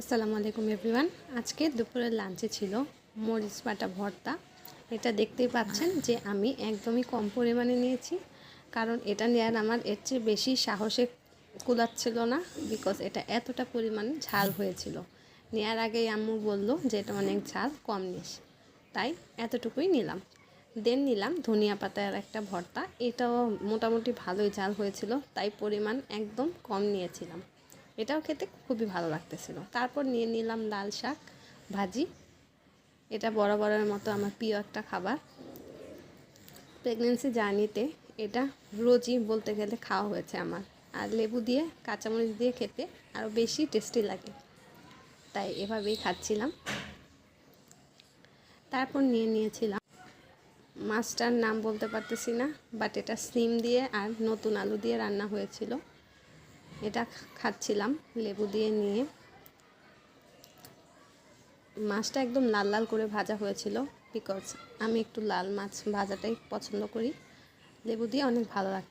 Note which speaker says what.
Speaker 1: আসসালামু আলাইকুম এভরিওয়ান। আজকে দুপুরের লাঞ্চে ছিল মরিচ বাটা ভর্তা। এটা দেখতেই পাচ্ছেন যে আমি একদমই কম পরিমাণে নিয়েছি, কারণ এটা নেওয়ার আমার এর চেয়ে বেশি সাহসে কুলাচ্ছিল না, বিকজ এটা এতটা পরিমাণে ঝাল হয়েছিল। নেওয়ার আগেই আম্মু বলল যে এটা অনেক ঝাল, কম নিস, তাই এতটুকুই নিলাম। দেন নিলাম ধনিয়া পাতার একটা ভর্তা, এটাও মোটামুটি ভালোই ঝাল হয়েছিল, তাই পরিমাণ একদম কম নিয়েছিলাম। এটাও খেতে খুবই ভালো লাগতেছিল। তারপর নিয়ে নিলাম লাল শাক ভাজি। এটা বরাবরের মতো আমার প্রিয় একটা খাবার। প্রেগনেন্সি জার্নিতে এটা রোজই বলতে গেলে খাওয়া হয়েছে আমার, আর লেবু দিয়ে কাঁচামরিচ দিয়ে খেতে আরও বেশি টেস্টি লাগে, তাই এভাবেই খাচ্ছিলাম। তারপর নিয়ে নিয়েছিলাম মাছটার নাম বলতে পারতেছি না, বাট এটা সিম দিয়ে আর নতুন আলু দিয়ে রান্না হয়েছিল। এটা খাচ্ছিলাম লেবু দিয়ে নিয়ে। মাছটা একদম লাল লাল করে ভাজা হয়েছিল, বিকজ আমি একটু লাল মাছ ভাজাটাই পছন্দ করি। লেবু দিয়ে অনেক ভালো লাগে।